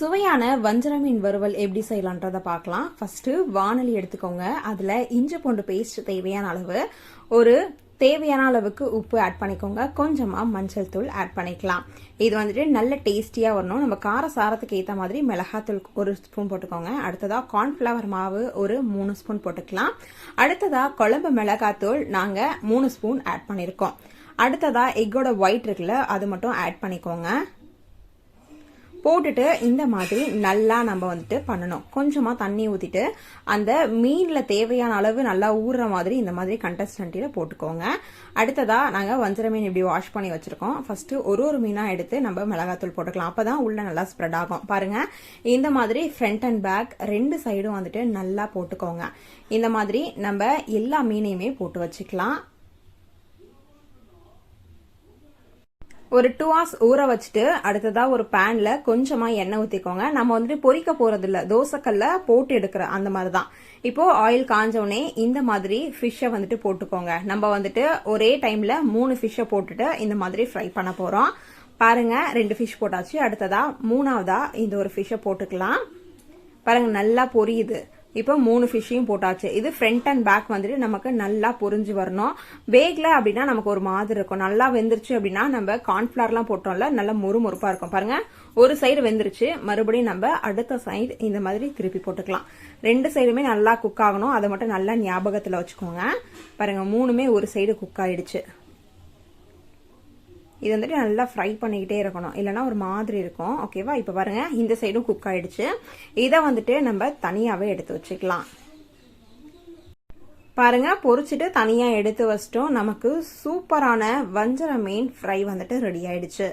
சுவையான வஞ்சர மீன் வறுவல் எப்படி செய்யலான்றத பார்க்கலாம். ஃபர்ஸ்ட் வானலி எடுத்துக்கோங்க. அதுல இஞ்சி பூண்டு பேஸ்ட் தேவையான அளவு, ஒரு தேவையான அளவுக்கு உப்பு ஆட் பண்ணிக்கோங்க. கொஞ்சமா மஞ்சள் தூள் ஆட் பண்ணிக்கலாம். இது வந்துட்டு நல்ல டேஸ்டியா வரணும். நம்ம கார சாரத்துக்கு ஏற்ற மாதிரி மிளகாத்தூள் 1 ஸ்பூன் போட்டுக்கோங்க. அடுத்ததா கார்ன்ஃபிளவர் மாவு ஒரு 3 ஸ்பூன் போட்டுக்கலாம். அடுத்ததா குழம்பு மிளகாத்தூள் நாங்க 3 ஸ்பூன் ஆட் பண்ணிருக்கோம். அடுத்ததா எக்கோட ஒயிட் இருக்குல்ல, அது மட்டும் ஆட் பண்ணிக்கோங்க. போட்டுட்டு இந்த மாதிரி நல்லா நம்ம வந்துட்டு பண்ணணும். கொஞ்சமா தண்ணி ஊத்திட்டு அந்த மீன்ல தேவையான அளவு நல்லா ஊறுற மாதிரி இந்த மாதிரி கன்சிஸ்டன்சில போட்டுக்கோங்க. அடுத்ததா நாங்க வஞ்சர மீன் இப்படி வாஷ் பண்ணி வச்சிருக்கோம். ஃபர்ஸ்ட் ஒரு மீனா எடுத்து நம்ம மிளகாத்தூள் போட்டுக்கலாம். அப்பதான் உள்ள நல்லா ஸ்ப்ரெட் ஆகும். பாருங்க, இந்த மாதிரி ஃப்ரண்ட் அண்ட் பேக் 2 சைடும் வந்துட்டு நல்லா போட்டுக்கோங்க. இந்த மாதிரி நம்ம எல்லா மீனையுமே போட்டு வச்சுக்கலாம். ஒரு 2 hours ஊற வச்சுட்டு அடுத்ததா ஒரு பேன்ல கொஞ்சமா எண்ணெய் ஊத்திக்கோங்க. நம்ம வந்துட்டு பொரிக்க போறது இல்ல, தோசைக்கல்ல போட்டு எடுக்கிற அந்த மாதிரிதான். இப்போ ஆயில் காஞ்சோடனே இந்த மாதிரி ஃபிஷ்ஷை வந்துட்டு போட்டுக்கோங்க. நம்ம வந்துட்டு ஒரே டைம்ல 3 ஃபிஷ்ஷை போட்டுட்டு இந்த மாதிரி ஃப்ரை பண்ண போறோம். பாருங்க, 2 ஃபிஷ் போட்டாச்சு. அடுத்ததா 3வதா இந்த ஒரு ஃபிஷ்ஷை போட்டுக்கலாம். பாருங்க, நல்லா பொரியுது. இப்போ 3 ஃபிஷ்ஷையும் போட்டாச்சு. இது ஃப்ரண்ட் அண்ட் பேக் வந்துட்டு நமக்கு நல்லா பொரிஞ்சு வரணும். வேகல அப்படின்னா நமக்கு ஒரு மாதிரி இருக்கும். நல்லா வெந்துருச்சு அப்படின்னா நம்ம கார்ன்ஃபிளவர்லாம் போட்டோம்ல, நல்லா மொறுமொறுப்பா இருக்கும். பாருங்க, ஒரு சைடு வெந்துருச்சு. மறுபடியும் நம்ம அடுத்த சைடு இந்த மாதிரி திருப்பி போட்டுக்கலாம். 2 சைடுமே நல்லா குக் ஆகணும். அதை மட்டும் நல்லா ஞாபகத்துல வச்சுக்கோங்க. பாருங்க, 3மே ஒரு சைடு குக் ஆயிடுச்சு. இது வந்துட்டு நல்லா ஃப்ரை பண்ணிக்கிட்டே இருக்கணும், இல்லைன்னா ஒரு மாதிரி இருக்கும். ஓகேவா? இப்போ பாருங்க, இந்த சைடும் குக் ஆயிடுச்சு. இதை வந்துட்டு நம்ம தனியாவே எடுத்து வச்சுக்கலாம். பாருங்க, பொரிச்சிட்டு தனியா எடுத்து வச்சிட்டோம். நமக்கு சூப்பரான வஞ்சர மீன் ஃப்ரை வந்துட்டு ரெடி ஆயிடுச்சு.